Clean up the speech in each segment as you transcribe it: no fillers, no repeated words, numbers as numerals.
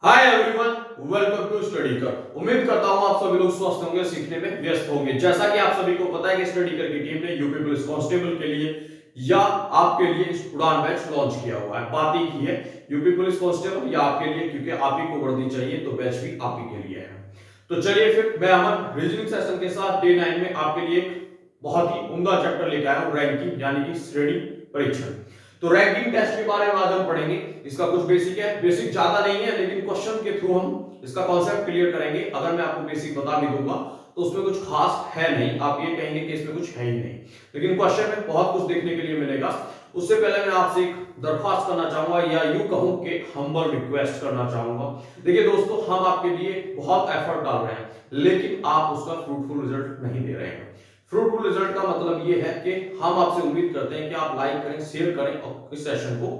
Hi everyone, welcome to study कर। उम्मीद करता हूं आप सभी लोग स्वस्थ होंगे, सीखने में व्यस्त होंगे। जैसा कि आप सभी को पता है कि स्टडी कर की टीम ने यूपी पुलिस कांस्टेबल के लिए या आपके लिए उड़ान बैच लॉन्च किया हुआ है। बात ही की है यूपी पुलिस कांस्टेबल या आपके लिए, क्योंकि आप ही को वर्दी चाहिए तो बैच भी आप ही के लिए है। तो चलिए फिर मैं अमन रीजनिंग सेशन के साथ डे 9 में आपके लिए एक बहुत ही उम्दा चैप्टर लेकर आया हूं, रैंकिंग यानी कि श्रेणी परीक्षण। तो रैंकिंग टेस्ट के बारे में आज हम पढ़ेंगे। इसका कुछ बेसिक है, बेसिक ज्यादा नहीं है, लेकिन क्वेश्चन के थ्रू हम इसका कॉन्सेप्ट क्लियर करेंगे। अगर मैं आपको बेसिक बता भी दूंगा तो उसमें कुछ खास है नहीं, आप ये कहेंगे कि इसमें कुछ है ही नहीं, लेकिन क्वेश्चन में बहुत कुछ देखने के लिए मिलेगा। उससे पहले मैं आपसे एक दरख्वास्त करना चाहूंगा, या यूं कहूं कि हम्बल रिक्वेस्ट करना चाहूंगा। देखिए दोस्तों, हम आपके लिए बहुत एफर्ट डाल रहे हैं, लेकिन आप उसका फ्रूटफुल रिजल्ट नहीं दे रहे हैं। फ्रूटफुल रिजल्ट का मतलब ये है कि हम आपसे उम्मीद करते हैं कि आप लाइक करें, शेयर करें और इस सेशन को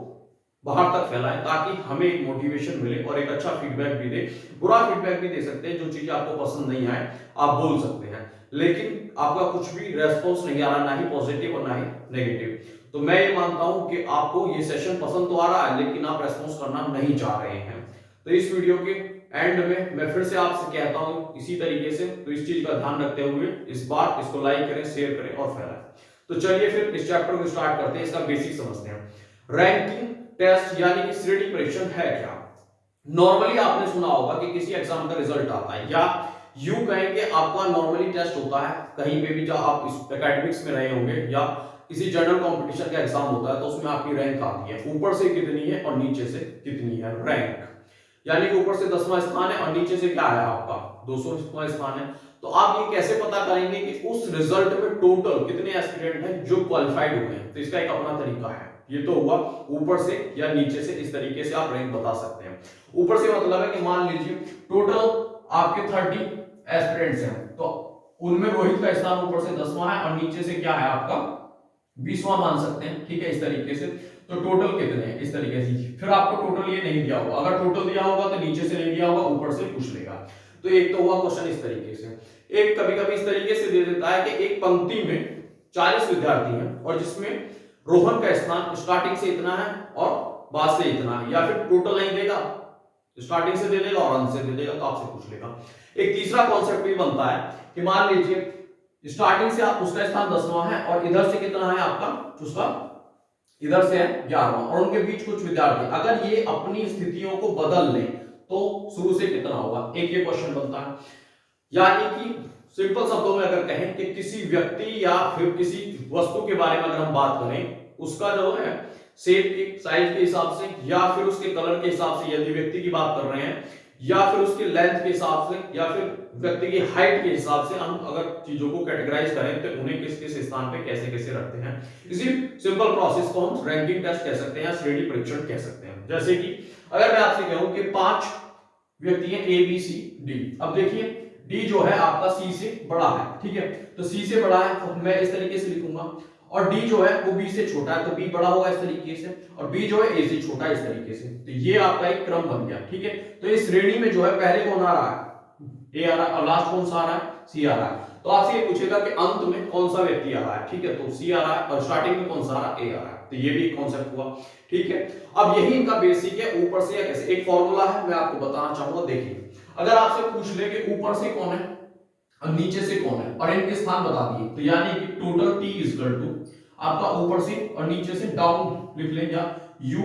बाहर तक फैलाएं, ताकि हमें एक मोटिवेशन मिले और एक अच्छा फीडबैक भी दे। बुरा फीडबैक भी दे सकते हैं, जो चीजें आपको पसंद नहीं आए आप बोल सकते हैं, लेकिन आपका कुछ भी रेस्पॉन्स नहीं आ रहा, ना ही पॉजिटिव और ना ही नेगेटिव। तो मैं ये मानता हूं कि आपको ये सेशन पसंद तो आ रहा है, लेकिन आप रेस्पॉन्स करना नहीं चाह रहे हैं। तो इस वीडियो के एंड में मैं फिर से आपसे कहता हूं इसी तरीके से, तो इस चीज का ध्यान रखते हुए इस बार इसको लाइक करें, शेयर करें और फैलाएं। तो चलिए फिर इस चैप्टर को स्टार्ट करते हैं, इसका बेसिक समझते हैं। रैंकिंग टेस्ट यानी कि श्रेणी परीक्षण है क्या? नॉर्मली आपने सुना होगा कि किसी एग्जाम का रिजल्ट आता है, या यूं कहें कि आपका नॉर्मली टेस्ट होता है कहीं पे भी, जब आप इस एकेडमिक्स में रहे होंगे या किसी जनरल कंपटीशन का एग्जाम होता है, तो उसमें आपकी रैंक आती है, ऊपर से कितनी है और नीचे से कितनी है रैंक। यानी कि ऊपर से 10वां स्थान है और नीचे से क्या है आपका 200वां स्थान है। तो आप ये कैसे पता करेंगे कि उस रिजल्ट में टोटल कितने एस्पिरेंट हैं जो क्वालिफाइड हुए हैं? तो इसका एक अपना तरीका है। ये तो हुआ ऊपर से या नीचे से, इस तरीके से आप रैंक बता सकते हैं। ऊपर से मतलब है कि मान लीजिए टोटल आपके 30 एस्पिरेंट्स हैं, तो उनमें रोहित का स्थान ऊपर से 10वां है और नीचे से क्या है आपका 20वां मान सकते हैं। ठीक है, इस तरीके से। तो टोटल कितने हैं इस तरीके से। फिर आपको टोटल ये नहीं दिया होगा, अगर टोटल दिया होगा तो नीचे से नहीं दिया होगा, ऊपर से पूछ लेगा। तो एक तो हुआ क्वेश्चन इस तरीके से। एक कभी कभी इस तरीके से दे देता है कि एक पंक्ति में 40 विद्यार्थी हैं और जिसमें रोहन का स्थान स्टार्टिंग से इतना है और बाद से इतना है, या फिर टोटल नहीं देगा, स्टार्टिंग से दे देगा और अंत से दे देगा, तो आपसे पूछ लेगा। एक तीसरा कॉन्सेप्ट भी बनता है कि मान लीजिए स्टार्टिंग से आप उसका स्थान 10वां है और इधर से कितना है आपका, उसका इधर से है 11वां, और उनके बीच कुछ विद्यार्थी, अगर ये अपनी स्थितियों को बदल लें तो शुरू से कितना होगा, एक ये क्वेश्चन बनता है। यानी कि सिंपल शब्दों में अगर कहें कि किसी व्यक्ति या फिर किसी वस्तु के बारे में अगर हम बात करें, उसका जो है शेप के साइज के हिसाब से या फिर उसके कलर के हिसाब से, यदि व्यक्ति की बात कर रहे हैं, या फिर उसके लेंथ के हिसाब से, या फिर व्यक्ति की हाइट के हिसाब से, हम अगर चीजों को कैटेगराइज करें तो उन्हें किस किस स्थान पे कैसे कैसे रखते हैं। इसी सिंपल प्रोसेस को हम रैंकिंग टेस्ट कह सकते हैं या श्रेणी परीक्षण कह सकते हैं। जैसे कि अगर मैं आपसे कहूं कि 5 व्यक्ति हैं ए बी सी डी, अब देखिए डी जो है आपका सी से बड़ा है, ठीक है, तो सी से बड़ा है तो मैं इस तरीके से लिखूंगा, और डी जो है वो बी से छोटा है तो बी बड़ा होगा इस तरीके से, और बी जो है ए से छोटा है इस तरीके से। तो ये आपका एक क्रम बन गया, ठीक है। तो इस श्रेणी में जो है पहले कौन आ रहा है, ए आ रहा है, और लास्ट कौन सा आ रहा है, सी आ रहा है। तो आपसे ये पूछेगा कि अंत में कौन सा व्यक्ति आ रहा है, ठीक है, तो सी आ रहा है, और स्टार्टिंग में कौन सा आ रहा है, ए आ रहा है। तो ये भी एक कॉन्सेप्ट हुआ, ठीक है। अब यही इनका बेसिक है, ऊपर से या कैसे एक फॉर्मूला है, मैं आपको बताना चाहूंगा। देखिए अगर आपसे पूछ ले कि ऊपर से कौन है और नीचे से कौन है और इनके स्थान बता दिए, तो यानी कि total T is equal to आपका ऊपर से और नीचे से डाउन लिख लेंगे, यू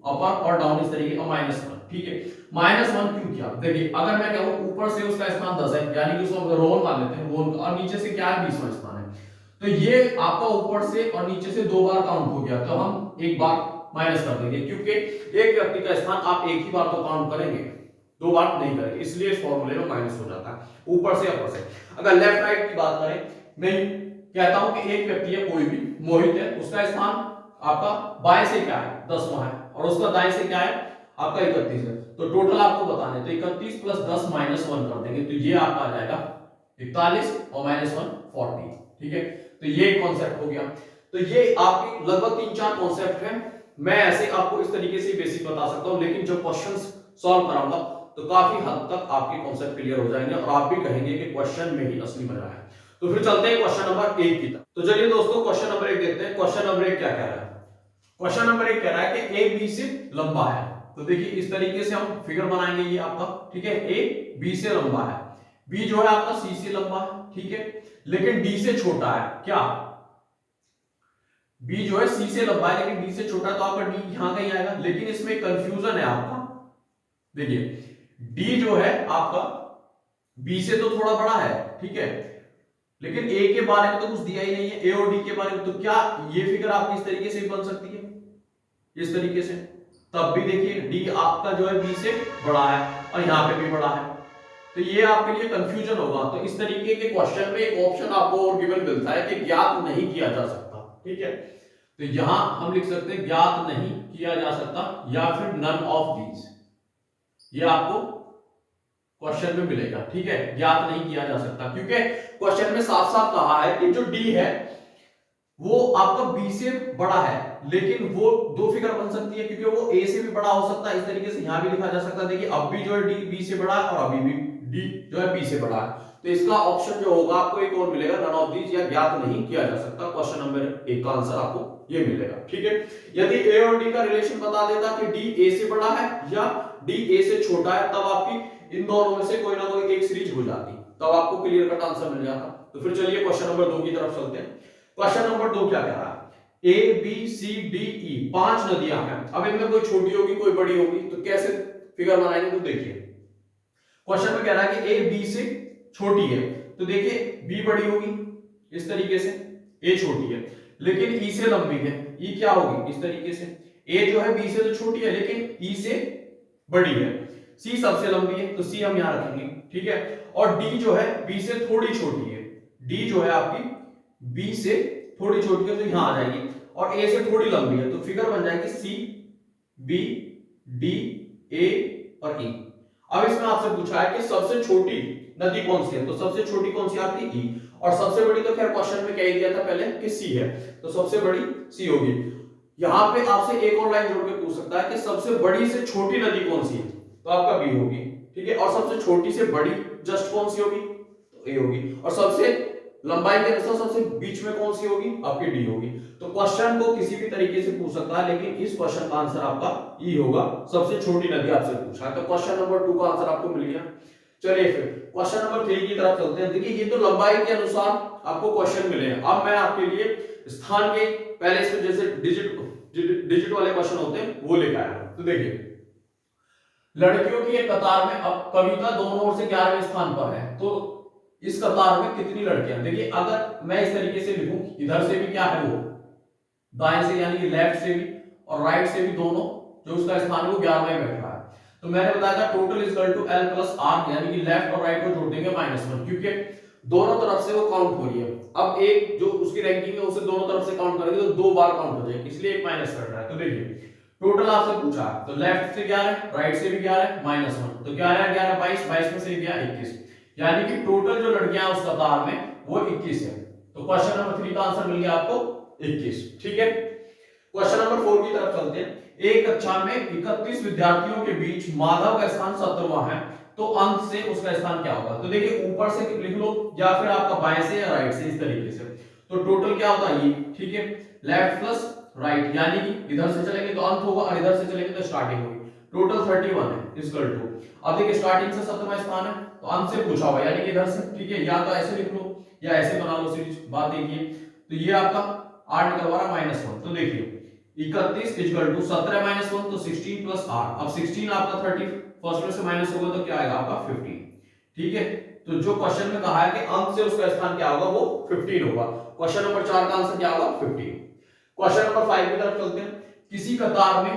अपर और डाउन इस तरीके का -1, ठीक है। -1 क्यों किया, देखिए अगर मैं कहूं ऊपर से उसका स्थान 10 है, यानी कि उसको रोहन मान लेते हैं, रोहन, और नीचे से क्या है 20वां स्थान है, तो ये आपका ऊपर से और नीचे से 2 बार काउंट हो गया, तो हम एक बार माइनस कर देंगे, क्योंकि एक व्यक्ति का स्थान आप एक ही बार तो काउंट करेंगे, 2 बार नहीं करेंगे, इसलिए इस फॉर्मूले में माइनस हो जाता है ऊपर से अपर से। अगर लेफ्ट राइट की बात करें, मैं कहता हूं कि एक व्यक्ति है, कोई भी मोहित है, उसका स्थान आपका बाएं से क्या है 10वां है, और उसका दाएं से क्या है आपका 31 है, तो टोटल आपको बताना है, तो 31 + 10 -1 कर देंगे, तो ये आपका आ जाएगा 41 और -1 40, ठीक है। तो ये कॉन्सेप्ट हो गया। तो ये आपके लगभग 3-4 कॉन्सेप्ट हैं, मैं ऐसे आपको इस तरीके से बेसिक बता सकता हूं, लेकिन जब क्वेश्चंस सॉल्व कराऊंगा तो काफी हद तक आपके कॉन्सेप्ट क्लियर हो जाएंगे और आप भी कहेंगे कि क्वेश्चन में ही असली मजा है। तो फिर चलते हैं क्वेश्चन नंबर 1 की तरफ। तो चलिए दोस्तों क्वेश्चन नंबर 1 देखते हैं। क्वेश्चन नंबर 1 क्या कह रहा है? क्वेश्चन नंबर 1 कह रहा है कि ए बी से लंबा है, तो देखिए इस तरीके से हम फिगर बनाएंगे ये आपका, ठीक है। ए बी से लंबा है, बी जो है आपका सी से लंबा है, ठीक है, लेकिन डी से छोटा है। क्या, बी जो है सी से लंबा है लेकिन डी से छोटा है, तो आपका डी यहां कहीं आएगा। लेकिन इसमें कंफ्यूजन है आपका, देखिए डी जो है आपका बी से तो थोड़ा बड़ा है, ठीक है, लेकिन ए के बारे में तो कुछ दिया ही नहीं है, ए और डी के बारे में। तो क्या ये फिगर आपकी इस तरीके से भी बन सकती है, इस तरीके से? तब भी देखिए डी आपका जो है बी से बड़ा है और यहां पे भी बड़ा है, तो ये आपके लिए कंफ्यूजन होगा। तो इस तरीके के क्वेश्चन में एक ऑप्शन आपको और गिवन मिलता है कि ज्ञात नहीं किया जा सकता, ठीक है। तो यहां हम लिख सकते हैं ज्ञात नहीं किया जा सकता या फिर नन ऑफ दीज, ये आपको क्वेश्चन में मिलेगा, ठीक है। ज्ञात नहीं किया जा सकता क्योंकि क्वेश्चन में साफ साफ कहा है कि जो डी है वो आपका बी से बड़ा है, लेकिन वो दो फिगर बन सकती है क्योंकि वो ए से भी बड़ा हो सकता है। इस तरीके से यहां भी लिखा जा सकता है, देखिए अब भी जो है डी बी से बड़ा है और अभी भी डी जो है बी से बड़ा है। तो इसका ऑप्शन जो होगा आपको एक और मिलेगा, नन ऑफ दीज, या ज्ञात नहीं किया जा सकता। क्वेश्चन नंबर 1 का आंसर आपको ये मिलेगा, ठीक है। यदि ए और डी का रिलेशन बता देता कि डी ए से बड़ा है या डी ए से छोटा है, तब आपकी इन दोनों में से कोई ना कोई एक सीरीज हो जाती, तब आपको क्लियर कट आंसर मिल जाता। तो फिर चलिए क्वेश्चन नंबर 2 की तरफ चलते हैं। क्वेश्चन नंबर 2 क्या कह रहा है? A B C D E 5 नदियां हैं। अब इनमें कोई छोटी होगी कोई बड़ी होगी, तो कैसे फिगर बनाएंगे? तो देखिए क्वेश्चन में कह रहा है कि ए बी से छोटी है, तो देखिए बी बड़ी होगी इस तरीके से, ए छोटी है, लेकिन ई से लंबी है, ई क्या होगी इस तरीके से। ए जो है बी से तो छोटी है लेकिन ई से बड़ी है। सी सबसे लंबी है तो सी हम यहां रखेंगे, ठीक है। और डी जो है बी से थोड़ी छोटी है, डी जो है आपकी बी से थोड़ी छोटी है तो यहां आ जाएगी, और ए से थोड़ी लंबी है, तो फिगर बन जाएगी सी बी डी ए और ई। अब इसमें आपसे पूछा है कि सबसे छोटी नदी कौन सी है, तो सबसे छोटी कौन सी आपकी ई, और सबसे बड़ी तो खैर क्वेश्चन में कह ही दिया था पहले कि सी है, तो सबसे बड़ी सी होगी। यहां पे आपसे एक और लाइन जोड़ के पूछ सकता है कि सबसे बड़ी से छोटी नदी कौन सी है, तो आपका बी होगी, ठीक है। और सबसे छोटी से बड़ी जस्ट कौन सी होगी, तो ए होगी। और सबसे लंबाई के अनुसार सबसे बीच में कौन सी होगी, आपकी डी होगी। तो क्वेश्चन को किसी भी तरीके से पूछ सकता है, लेकिन इस क्वेश्चन का आंसर आपका ई होगा, सबसे छोटी नदी आपसे पूछा है। तो क्वेश्चन नंबर 2 का आंसर आपको मिल गया। चलिए फिर क्वेश्चन नंबर 3 की तरफ चलते हैं। देखिए ये तो लंबाई के अनुसार आपको क्वेश्चन मिले हैं। अब मैं आपके लिए स्थान के पहले इसमें जैसे डिजिट वाले क्वेश्चन होते हैं वो लेकर आया हूं। तो देखिए लड़कियों की एक कतार में अब कविता दोनों ओर से 11वें स्थान पर है, तो इस कतार में कितनी लड़कियां? देखिए अगर मैं इस तरीके से लिखूं, इधर से भी क्या है वो दाएं से यानी कि लेफ्ट से भी और राइट से भी दोनों जो उसका स्थान है वो 11वें में बैठ रहा है, तो मैंने बताया था total is equal to L plus R, यानी कि लेफ्ट और राइट को जोड़ देंगे -1, क्योंकि दोनों तरफ से वो काउंट हो रही है। अब एक जो उसकी रैंकिंग है उसे दोनों तरफ से काउंट करेंगे तो 2 बार काउंट हो जाएगी, इसलिए एक माइनस कर रहा है। तो देखिए टोटल आपसे पूछा तो लेफ्ट से 11 राइट से भी 11 -1, तो 11 11 22, 22 में से गया 21, यानी कि टोटल जो लड़कियां उस कतार में वो 21 है। तो क्वेश्चन नंबर 3 का आंसर मिल गया आपको 21, ठीक है। क्वेश्चन नंबर 4 की तरफ चलते हैं। एक कक्षा में 31 विद्यार्थियों के बीच माधव का स्थान 17वां है, तो अंत से उसका स्थान क्या होगा? तो देखिए ऊपर से लिख लो या फिर आपका बाएं से या राइट से, इस तरीके से। तो टोटल क्या होता है ये, ठीक है, लेफ्ट प्लस राइट, यानी कि इधर से चलेंगे तो अंत होगा और इधर से चलेंगे तो स्टार्टिंग होगी। टोटल 31 है इक्वल टू, अब देखिए स्टार्टिंग से 17वां स्थान है तो अंत से पूछा हुआ यानी कि इधर से, ठीक है। या तो ऐसे लिख लो या ऐसे बना लो सीरीज, बात देखिए। तो ये आपका 8 निकलवा रहा -1, तो देखिए 31 इक्वल टू 17 -1 तो 16 प्लस 8, अब 16 आपका 30 फर्स्ट में से माइनस होगा तो क्या आएगा आपका 15, ठीक है। तो जो क्वेश्चन में कहा है कि अंत से उसका स्थान क्या होगा वो 15 होगा। क्वेश्चन नंबर 4 का आंसर क्या होगा 15। क्वेश्चन नंबर 5 की तरफ चलते हैं। किसी कतार में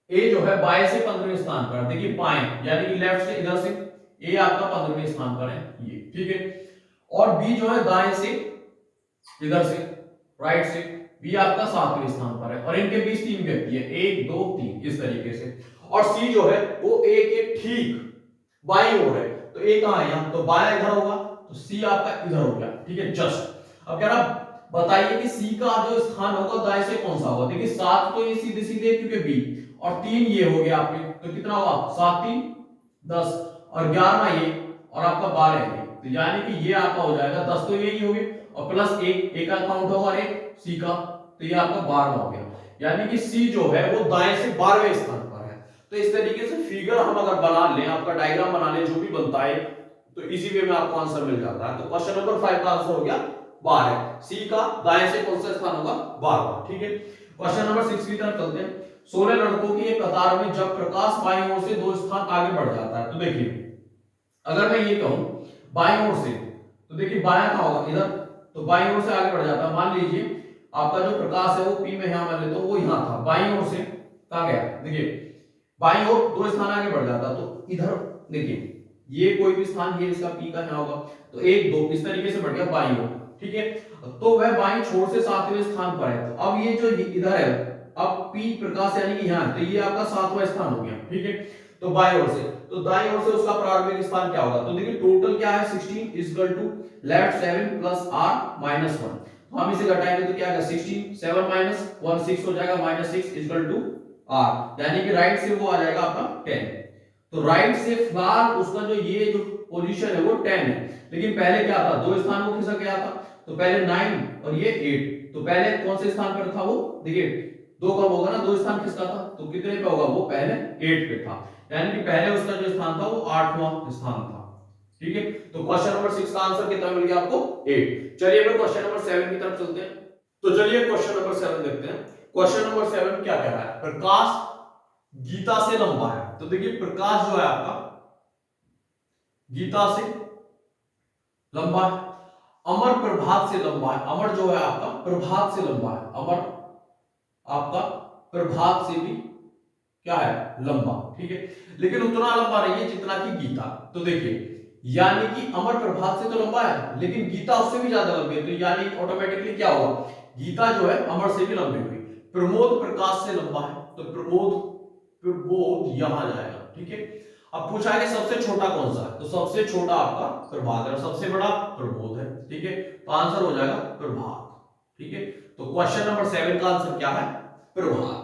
ए जो है बाएं से 15वें स्थान पर, देखिए बाएं यानी कि लेफ्ट से इधर से ए आपका 15वें स्थान पर है ये, ठीक है। और बी जो है दाएं से इधर से राइट से, बी आपका 7वें स्थान पर है, और इनके बीच 3 व्यक्ति है 1 2 3 इस तरीके से। और सी जो है वो ए के ठीक बाईं ओर है, तो ए कहां है यहां, तो बायां इधर होगा, तो सी आपका इधर हो गया, ठीक है जस्ट। अब कह रहा बताइए कि सी का जो स्थान होगा दाएं से कौन सा होगा। देखिए 7 तो ये सीधे सीधे क्योंकि बी, और 3 ये हो गया आपके, तो कितना हुआ 7 3 10, और 11 ये और आपका 12 ये, तो यानी कि ये आपका हो जाएगा 10 तो यही हो गए, और प्लस 1 एक का काउंट होगा और एक सी का, तो ये आपका 12वां हो गया। यानी कि सी जो है वो दाएं से 12वें स्थान पर है। तो इस तरीके से फिगर हम अगर बना लें, आपका डायग्राम बना लें, जो भी बनता है, तो इसी वे में आपको आंसर मिल जाता है। तो क्वेश्चन नंबर 5 का आंसर हो गया 12। सी का दाएं से कौन सा स्थान होगा? 12। ठीक है, क्वेश्चन नंबर 6 की तरफ चलते हैं। 16 लड़कों की एक कतार में जब प्रकाश बाईं ओर से 2 स्थान आगे बढ़ जाता है, तो देखिए अगर मैं ये कहूं बाईं ओर से, तो देखिए बायां कहां होगा? इधर। तो बाईं ओर से आगे बढ़ जाता है। मान लीजिए आपका जो प्रकाश है वो पी में यहां मान लेता हूं, वो यहां था, बाईं ओर से कहां गया? देखिए बाईं ओर 2 स्थान आगे बढ़ जाता, तो इधर देखिए ये कोई भी स्थान, ये इसका पी का यहाँ होगा, तो 1 2 इस तरीके से बढ़ गया बाईं ओर। ठीक है, तो वह बाईं छोर से 7वें स्थान पर है। तो अब ये जो इधर है, अब पी प्रकाश यानी कि यहाँ, तो ये आपका 7वां स्थान हो गया। ठीक है, तो बाईं ओर से, तो दाईं ओर से उसका प्रारंभिक स्थान क्या होगा? तो देखिए टोटल क्या है? 16 equal to left 7 plus r minus 1। तो हम इसे घटाएंगे तो क्या आएगा? 16 7 माइनस 1 6 हो जाएगा, माइनस 6 इक्वल टू r, यानी कि राइट से वो आ जाएगा आपका 10। तो राइट से फिलहाल उसका जो ये जो पोजीशन है वो 10 है, लेकिन पहले क्या था? 2 स्थान वो खिसक गया था, तो पहले 9 और ये 8। तो पहले कौन से स्थान पर था वो? देखिए 2 कब होगा ना, 2 स्थान खिसका था, तो कितने पे होगा? वो पहले 8 पे था, यानी कि पहले उसका जो स्थान था वो 8वां स्थान था। ठीक है, तो क्वेश्चन नंबर 6 का आंसर कितना मिल गया आपको? 8। चलिए फिर क्वेश्चन नंबर 7 की तरफ चलते हैं। तो चलिए क्वेश्चन नंबर 7 देखते हैं। क्वेश्चन नंबर 7 क्या कह रहा है? प्रकाश गीता से लंबा है। तो देखिए प्रकाश जो है आपका गीता से लंबा है, अमर प्रभात से लंबा है। अमर जो है आपका प्रभात से लंबा है, अमर आपका प्रभात से भी क्या है? लंबा। ठीक है, लेकिन उतना लंबा नहीं है जितना कि गीता। तो देखिए यानी कि अमर प्रभात से तो लंबा है, लेकिन गीता उससे भी ज्यादा लंबी है, तो यानी ऑटोमेटिकली क्या होगा? गीता जो है अमर से भी लंबी हुई। प्रमोद प्रकाश से लंबा है, तो प्रमोद यहां जाएगा। ठीक है, अब पूछा है कि सबसे छोटा कौन सा है? तो सबसे छोटा आपका प्रभात है, सबसे बड़ा प्रमोद है। ठीक है, तो आंसर हो जाएगा प्रभात। ठीक है, तो क्वेश्चन नंबर 7 का आंसर क्या है? प्रभात।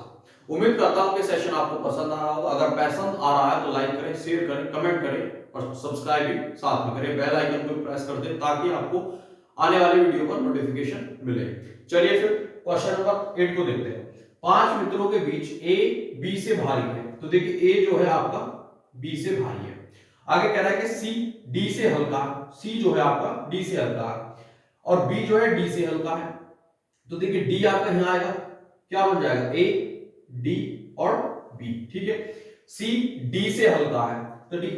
उम्मीद करता हूं कि सेशन आपको पसंद आ रहा होगा। अगर पसंद आ रहा है तो लाइक करें, शेयर करें, कमेंट करें और सब्सक्राइब भी साथ में करें। बेल आइकन को प्रेस कर दें ताकि आपको आने वाली वीडियो का नोटिफिकेशन मिले। चलिए फिर क्वेश्चन नंबर 8 को देखते हैं। 5 मित्रों के बीच ए बी से भारी है। तो देखिए ए जो है आपका बी से भारी है। आगे कह रहा है कि सी डी से हल्का है। सी जो है आपका डी से हल्का है और बी जो है डी से हल्का है। तो देखिए डी आपका यहां आएगा, क्या बन जाएगा? ए डी और बी। ठीक है, सी डी से हल्का है, तो डी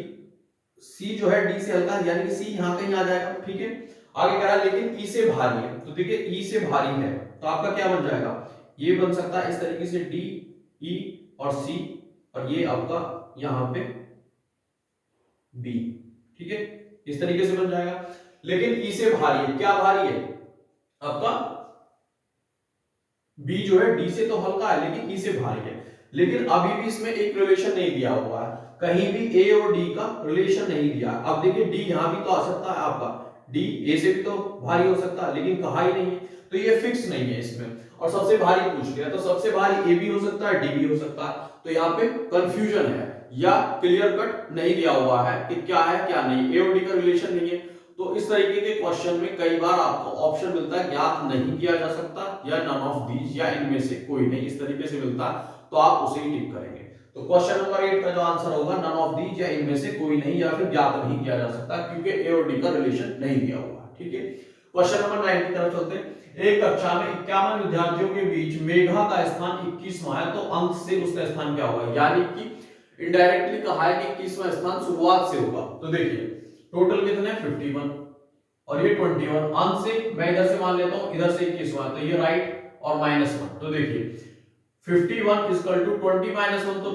सी जो है डी से हल्का है, यानी कि सी यहां कहीं आ जाएगा। ठीक है, आगे कह रहा है लेकिन ई से भारी है। तो देखिए ई से भारी है, तो आपका क्या बन जाएगा? ये बन सकता है इस तरीके से डी ई और सी, और ये आपका यहां पे बी। ठीक है, इस तरीके से बन जाएगा। लेकिन ई से भारी है, क्या भारी है? आपका बी जो है डी से तो हल्का है लेकिन ई से भारी है। लेकिन अभी भी इसमें एक रिलेशन नहीं दिया हुआ है, कहीं भी ए और डी का रिलेशन नहीं दिया। अब देखिए डी यहां भी तो आ सकता है आपका, डी ए से भी तो भारी हो सकता है, लेकिन कहा ही नहीं है, तो ये फिक्स नहीं है इसमें। और सबसे भारी पूछ लिया, तो सबसे भारी ए भी हो सकता है, डी भी हो सकता है, तो यहाँ पे कंफ्यूजन है या क्लियर कट नहीं दिया हुआ है कि क्या है क्या नहीं। ए और डी का रिलेशन नहीं है, तो इस तरीके के क्वेश्चन में कई बार आपको ऑप्शन मिलता है ज्ञात नहीं किया जा सकता, या नन ऑफ दीज, या इनमें से कोई नहीं, इस तरीके से मिलता है, तो आप उसे ही टिक करेंगे। तो क्वेश्चन नंबर 8 का जो आंसर होगा नन ऑफ दीज, या इनमें से कोई नहीं, या फिर ज्ञात नहीं किया जा सकता, क्योंकि ए और डी का रिलेशन नहीं दिया हुआ। ठीक है, क्वेश्चन नंबर 9 की तरफ चलते हैं। एक कक्षा में 51 विद्यार्थियों के बीच मेघा का स्थान 21वां है, तो अंक से उसका स्थान क्या होगा? यानी कि इनडायरेक्टली कहा है कि 21वां स्थान शुरुआत से होगा। तो देखिए टोटल कितने? 51 और ये 21। अंक से मैं इधर से मान लेता हूं, इधर से 21वां, तो ये राइट और -1। तो देखिए 51 इक्वल टू 20 -1, तो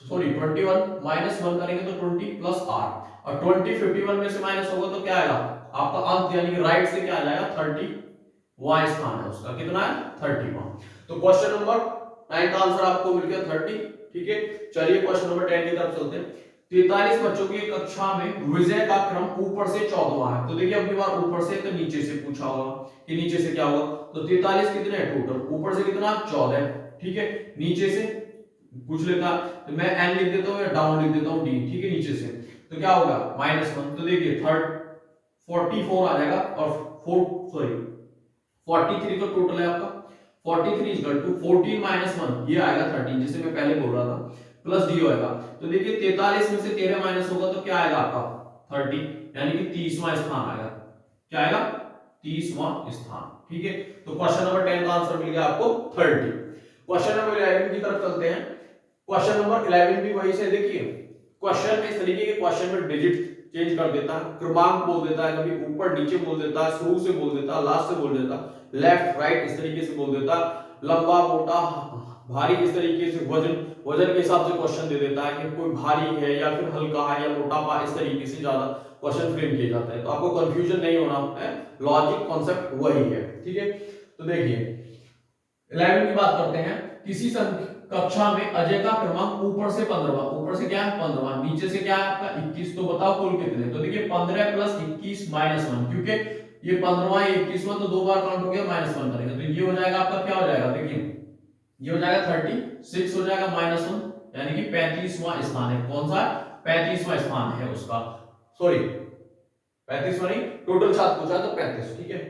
सॉरी 21 -1 करेंगे तो 20 प्लस r, और 20 51 में से माइनस होगा तो क्या आएगा? आपका अंक यानी कि राइट से क्या आ जाएगा? 30वां स्थान है उसका, कितना है? 30वां। तो क्वेश्चन नंबर 9 का आंसर आपको मिल गया 30। ठीक है, चलिए क्वेश्चन नंबर 10 की तरफ चलते हैं। 43 बच्चों की कक्षा में विजय का क्रम ऊपर से 14वां है। तो देखिए अब की बार ऊपर से तो नीचे से पूछा होगा कि नीचे से क्या होगा? तो 43 कितने है टोटल? ऊपर से कितना? 14। ठीक है, नीचे से पूछ लेता तो मैं n लिख देता हूं या डाउन लिख देता हूं d। ठीक है, नीचे से तो क्या होगा? -1। तो देखिए 44 आ जाएगा, और 43 तो टोटल है आपका। 43 इक्वल टू 14 -1, ये आएगा 13, जिसे मैं पहले बोल रहा था, प्लस डी होगा। तो देखिए 43 में से 13 माइनस होगा तो क्या आएगा आपका 30, यानी कि 30वां स्थान आएगा। क्या आएगा 30वां स्थान। ठीक है, तो क्वेश्चन नंबर 10 का आंसर मिल गया आपको 30। क्वेश्चन नंबर 11 की तरफ चलते हैं। क्वेश्चन नंबर 11 भी वही से, देखिए क्वेश्चन में इस तरीके के क्वेश्चन में डिजिट चेंज कर देता है, क्रमांक बोल देता है, कभी ऊपर नीचे बोल देता है, शुरू से बोल देता है, लास्ट से बोल देता है, लेफ्ट राइट इस तरीके से बोल देता है, लंबा मोटा भारी इस तरीके से वजन के हिसाब से क्वेश्चन दे देता है कि कोई भारी है या फिर हल्का है या मोटापा, इस तरीके से ज्यादा क्वेश्चन फ्रेम किए जाते हैं। तो आपको कंफ्यूजन नहीं होना है, लॉजिक कॉन्सेप्ट वही है। ठीक है, तो देखिए 11 की बात करते हैं। किसी कक्षा में अजय का क्रमांक ऊपर से 15वां, ऊपर से क्या है 15वां, नीचे से क्या है आपका 21, तो बताओ कुल कितने। तो देखिए 15 प्लस 21 माइनस 1, क्योंकि ये 15वां 21वां तो दो बार काउंट हो गया, माइनस 1 करेंगे तो ये हो जाएगा आपका, क्या हो जाएगा देखिए ये हो जाएगा 36 हो जाएगा माइनस 1, यानी कि 35वां स्थान है। कौन सा 35वां स्थान है उसका, सॉरी 35वां नहीं, टोटल 7 पूछा तो 35। ठीक है,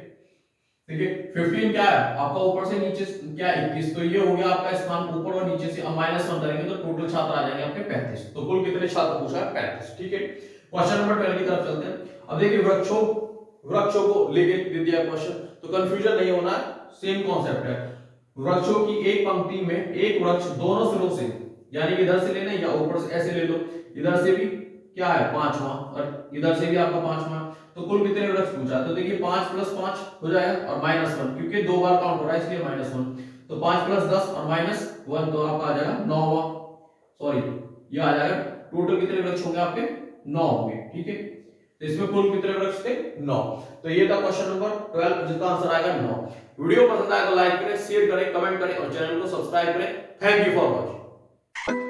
देखिए 15 क्या है आपका, ऊपर से नीचे क्या 21, तो ये हो गया आपका स्थान ऊपर और नीचे से माइनस 1 करेंगे तो टोटल छात्र आ जाएंगे आपके 35। तो कुल कितने छात्र पूछा है 35। ठीक है, क्वेश्चन नंबर 12 की तरफ चलते हैं। अब देखिए वृक्षों को लेके दे दिया क्वेश्चन, तो कंफ्यूजन नहीं होना है, सेम कॉन्सेप्ट है। वृक्षों की एक पंक्ति में एक वृक्ष दोनों सिरों से, यानी कि इधर से लेना या ऊपर से ऐसे ले लो, इधर से भी क्या है 5वां और इधर से भी आपका 5वां, तो कुल कितने वृक्ष पूछा। तो देखिए 5 प्लस 5 हो जाएगा और माइनस 1, क्योंकि दो बार काउंट हो रहा है इसलिए माइनस 1, तो 5 प्लस 10 और माइनस 1 तो आपका आ जाएगा 9वां, सॉरी ये आ जाएगा। टोटल कितने वृक्ष होंगे आपके 9 होंगे। ठीक है, तो इसमें कुल कितने वृक्ष थे 9। तो ये था क्वेश्चन नंबर 12 जिसका आंसर आएगा 9। वीडियो पसंद आया तो लाइक करें, शेयर करें, कमेंट करें और चैनल को सब्सक्राइब करें। Thank you for watching.